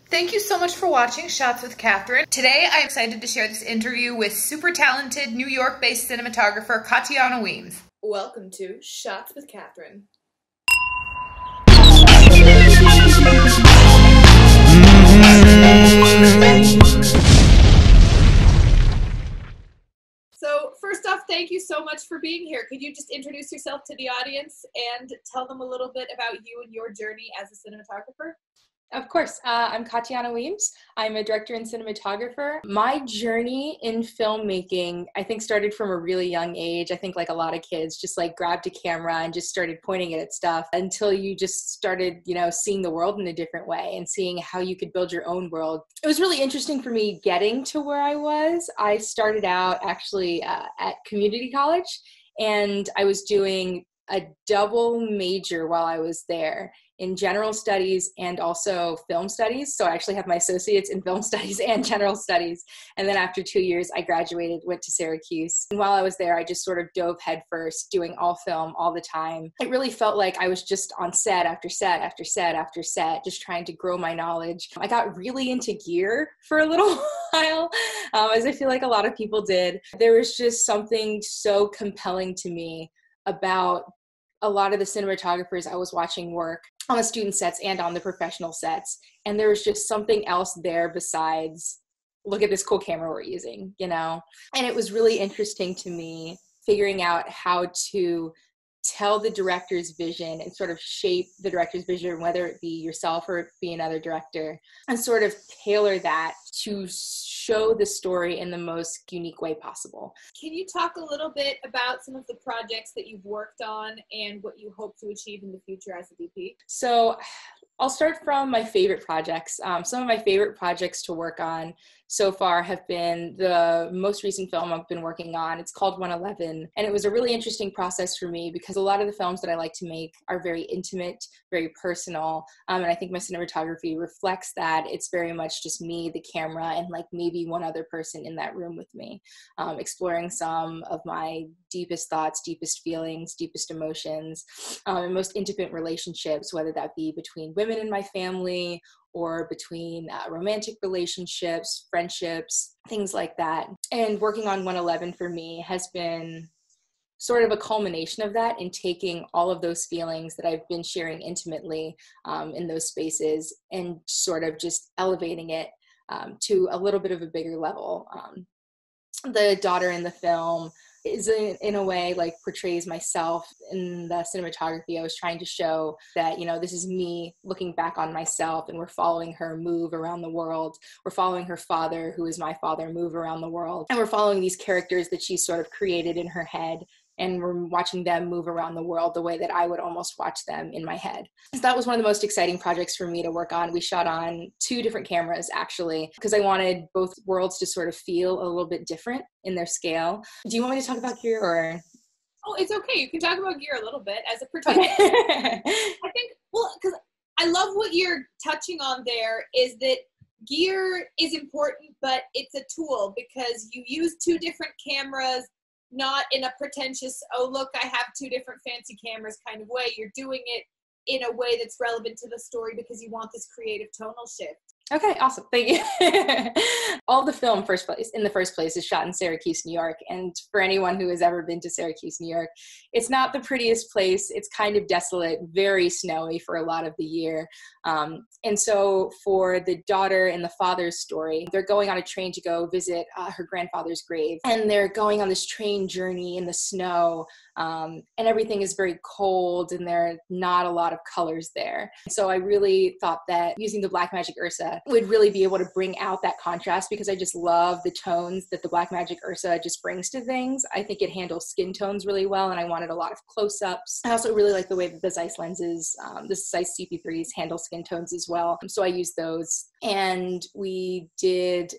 Thank you so much for watching Shots with Katherine. Today, I'm excited to share this interview with super talented New York-based cinematographer Katiana Weems. Welcome to Shots with Katherine. So first off, thank you so much for being here. Could you just introduce yourself to the audience and tell them a little bit about you and your journey as a cinematographer? Of course. I'm Katiana Weems. I'm a director and cinematographer. My journey in filmmaking, I think, started from a really young age. I think like a lot of kids, just like grabbed a camera and just started pointing it at stuff until you just started, seeing the world in a different way and seeing how you could build your own world. It was really interesting for me getting to where I was. I started out actually at community college, and I was doing a double major while I was there in general studies and also film studies. So I actually have my associates in film studies and general studies. And then after 2 years, I graduated, went to Syracuse. And while I was there, I just sort of dove headfirst, doing all film all the time. It really felt like I was just on set after set after set after set, just trying to grow my knowledge. I got really into gear for a little while, as I feel like a lot of people did. There was just something so compelling to me about a lot of the cinematographers I was watching work on the student sets and on the professional sets. And there was just something else there besides, look at this cool camera we're using, And it was really interesting to me figuring out how to tell the director's vision and sort of shape the director's vision, whether it be yourself or it be another director, and sort of tailor that to show the story in the most unique way possible. Can you talk a little bit about some of the projects that you've worked on and what you hope to achieve in the future as a DP? So I'll start from my favorite projects. Some of my favorite projects to work on so far have been the most recent film I've been working on. It's called 111, and it was a really interesting process for me because a lot of the films that I like to make are very intimate, very personal, and I think my cinematography reflects that. It's very much just me, the camera, and like maybe one other person in that room with me, exploring some of my deepest thoughts, deepest feelings, deepest emotions, and most intimate relationships, whether that be between women in my family or between romantic relationships, friendships, things like that. And working on 111 for me has been sort of a culmination of that, in taking all of those feelings that I've been sharing intimately in those spaces and sort of just elevating it to a little bit of a bigger level. The daughter in the film is in a way like portrays myself in the cinematography. I was trying to show that, this is me looking back on myself, and we're following her move around the world. We're following her father, who is my father, move around the world. And we're following these characters that she sort of created in her head. And we're watching them move around the world the way that I would almost watch them in my head. So that was one of the most exciting projects for me to work on. We shot on 2 different cameras, actually, because I wanted both worlds to sort of feel a little bit different in their scale. Do you want me to talk about gear, or? Oh, it's okay. You can talk about gear a little bit as it pertains. Okay. I think, because I love what you're touching on there, is that gear is important, but it's a tool because you use 2 different cameras, not in a pretentious, oh, look, I have 2 different fancy cameras kind of way. You're doing it in a way that's relevant to the story because you want this creative tonal shift. Okay, awesome. Thank you. All the film in the first place is shot in Syracuse, New York. And for anyone who has ever been to Syracuse, New York, it's not the prettiest place. It's kind of desolate, very snowy for a lot of the year. And so for the daughter and the father's story, they're going on a train to go visit her grandfather's grave. And they're going on this train journey in the snow. And everything is very cold, and there are not a lot of colors there. So I really thought that using the Blackmagic Ursa would really be able to bring out that contrast, because I just love the tones that the Blackmagic Ursa just brings to things. I think it handles skin tones really well, and I wanted a lot of close-ups. I also really like the way that the Zeiss lenses, the Zeiss CP3s, handle skin tones as well. So I used those. And we used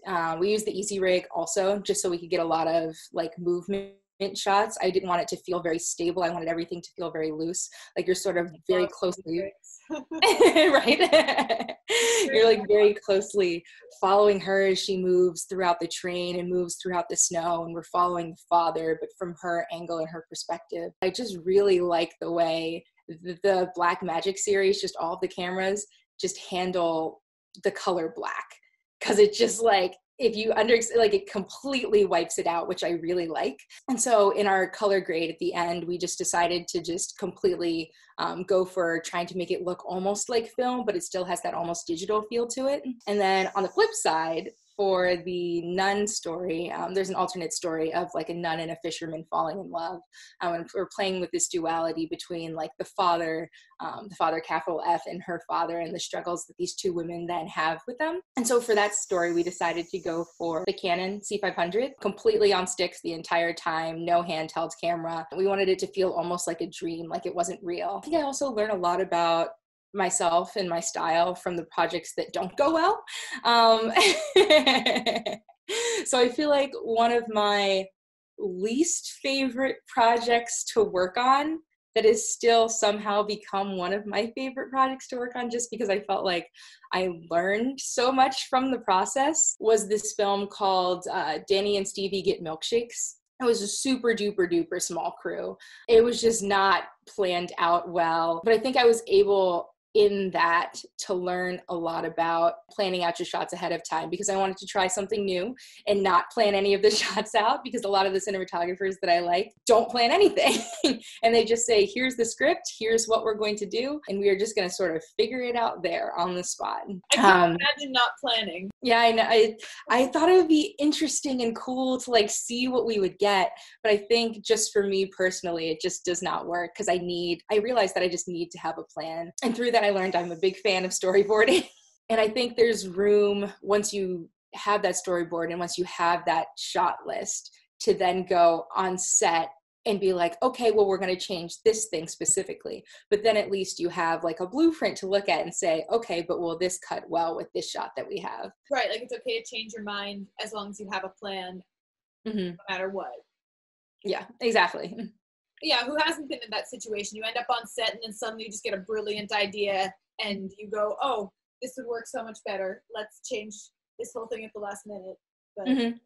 the Easy Rig also, just so we could get a lot of like movement shots. I didn't want it to feel very stable. I wanted everything to feel very loose. Like you're sort of very closely, right? You're like very closely following her as she moves throughout the train and moves throughout the snow, and we're following the father, but from her angle and her perspective. I just really like the way the Blackmagic series, just all of the cameras just handle the color black, because it just like, if you like, it completely wipes it out, which I really like. And so in our color grade at the end, we just decided to just completely go for trying to make it look almost like film, but it still has that almost digital feel to it. And then on the flip side, for the nun story, there's an alternate story of like a nun and a fisherman falling in love. And we're playing with this duality between like the father capital F, and her father, and the struggles that these two women then have with them. And so for that story, we decided to go for the Canon C500, completely on sticks the entire time, no handheld camera. We wanted it to feel almost like a dream, like it wasn't real. I think I also learned a lot about myself and my style from the projects that don't go well. So I feel like one of my least favorite projects to work on that has still somehow become one of my favorite projects to work on, just because I felt like I learned so much from the process, was this film called Danny and Stevie Get Milkshakes. It was a super duper small crew. It was just not planned out well, but I think I was able in that to learn a lot about planning out your shots ahead of time, because I wanted to try something new and not plan any of the shots out, because a lot of the cinematographers that I like don't plan anything and they just say, here's the script, here's what we're going to do, and we are just going to sort of figure it out there on the spot. I can't imagine not planning. Yeah, I know. I thought it would be interesting and cool to like see what we would get, but I think just for me personally, it just does not work, because I realized that I just need to have a plan. And through that, I learned I'm a big fan of storyboarding. And I think there's room, once you have that storyboard and once you have that shot list, to then go on set and be like, okay, well, we're going to change this thing specifically. But then at least you have like a blueprint to look at and say, okay, but will this cut well with this shot that we have? Right, like it's okay to change your mind as long as you have a plan, no matter what. Yeah, exactly. Yeah, who hasn't been in that situation? You end up on set and then suddenly you just get a brilliant idea and you go, oh, this would work so much better. Let's change this whole thing at the last minute. But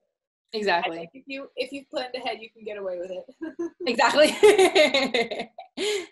exactly. I think if you've planned ahead, you can get away with it. Exactly.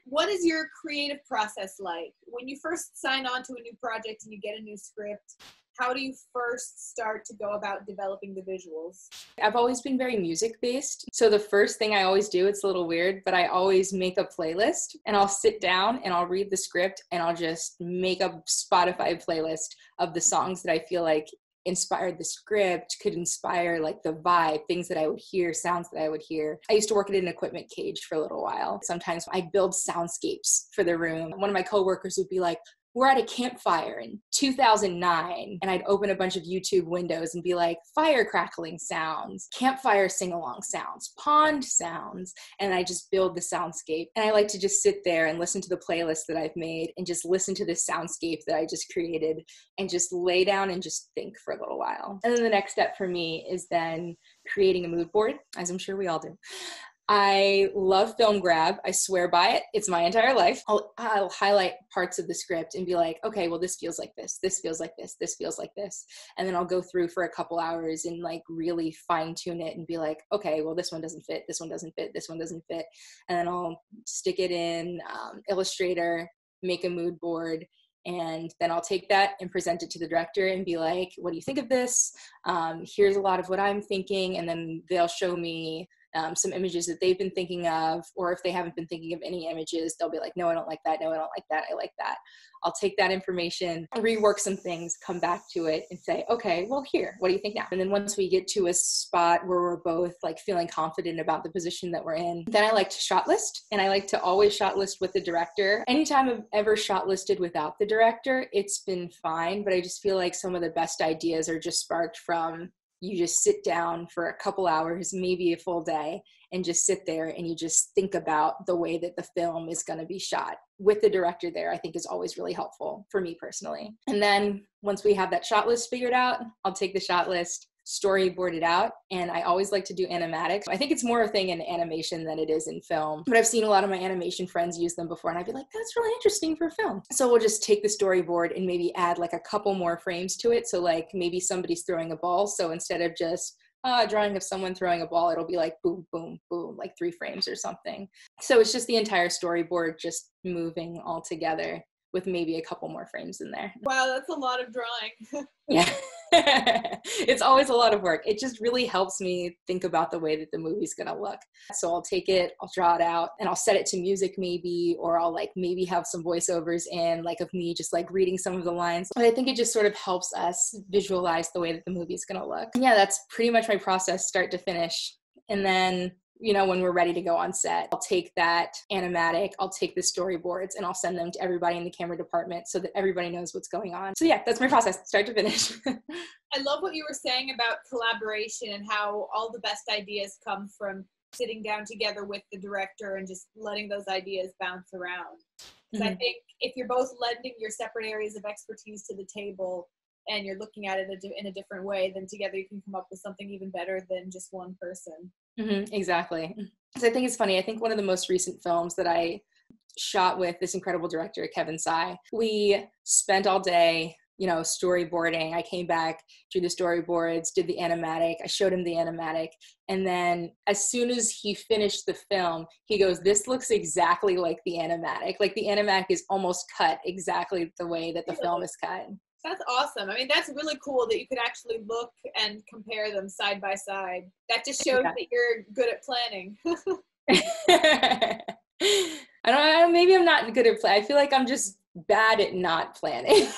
What is your creative process like? When you first sign on to a new project and you get a new script, how do you first start to go about developing the visuals? I've always been very music based. So the first thing I always do, it's a little weird, but I always make a playlist, and I'll sit down and I'll read the script and I'll just make a Spotify playlist of the songs that I feel like inspired the script, could inspire like the vibe, things that I would hear, sounds that I would hear. I used to work at an equipment cage for a little while. Sometimes I build soundscapes for the room. One of my coworkers would be like, we're at a campfire in 2009, and I'd open a bunch of YouTube windows and be like, fire crackling sounds, campfire sing-along sounds, pond sounds, and I just build the soundscape. And I like to just sit there and listen to the playlist that I've made and just listen to this soundscape that I just created and just lay down and just think for a little while. And then the next step for me is then creating a mood board, as I'm sure we all do. I love Film Grab. I swear by it. It's my entire life. I'll highlight parts of the script and be like, okay, well, this feels like this. This feels like this. This feels like this. And then I'll go through for a couple hours and like really fine tune it and be like, okay, well, this one doesn't fit. This one doesn't fit. This one doesn't fit. And then I'll stick it in Illustrator, make a mood board. And then I'll take that and present it to the director and be like, what do you think of this? Here's a lot of what I'm thinking. And then they'll show me some images that they've been thinking of, or if they haven't been thinking of any images, they'll be like, no, I don't like that. No, I don't like that. I like that. I'll take that information, rework some things, come back to it and say, okay, well, here, what do you think now? And then once we get to a spot where we're both like feeling confident about the position that we're in, then I like to shot list, and I like to always shot list with the director. Anytime I've ever shot listed without the director, it's been fine, but I just feel like some of the best ideas are just sparked from you just sit down for a couple hours, maybe a full day, and just sit there and you just think about the way that the film is going to be shot. With the director there, I think is always really helpful for me personally. And then once we have that shot list figured out, I'll take the shot list, storyboard it out, and I always like to do animatics. I think it's more a thing in animation than it is in film, but I've seen a lot of my animation friends use them before, and I'd be like, that's really interesting for film. So we'll just take the storyboard and maybe add like a couple more frames to it. So like maybe somebody's throwing a ball, so instead of just drawing of someone throwing a ball, it'll be like boom, boom, boom, like 3 frames or something. So it's just the entire storyboard just moving all together. with maybe a couple more frames in there. Wow, that's a lot of drawing. Yeah. It's always a lot of work. It just really helps me think about the way that the movie's gonna look. So I'll take it, I'll draw it out, and I'll set it to music maybe, or I'll like maybe have some voiceovers in, like of me just like reading some of the lines. But I think it just sort of helps us visualize the way that the movie's gonna look. And yeah, that's pretty much my process, start to finish. And then, you know, when we're ready to go on set, I'll take that animatic, I'll take the storyboards, and I'll send them to everybody in the camera department so that everybody knows what's going on. So yeah, that's my process, start to finish. I love what you were saying about collaboration and how all the best ideas come from sitting down together with the director and just letting those ideas bounce around. Because I think if you're both lending your separate areas of expertise to the table and you're looking at it in a different way, then together you can come up with something even better than just one person. Exactly. So I think it's funny. I think one of the most recent films that I shot with this incredible director, Kevin Tsai, we spent all day, you know, storyboarding. I came back, drew the storyboards, did the animatic. I showed him the animatic. And then as soon as he finished the film, he goes, "This looks exactly like the animatic. Like the animatic is almost cut exactly the way that the film is cut." That's awesome. I mean, that's really cool that you could actually look and compare them side by side. That just shows that you're good at planning. I don't know, maybe I'm not good at planning. I feel like I'm just bad at not planning.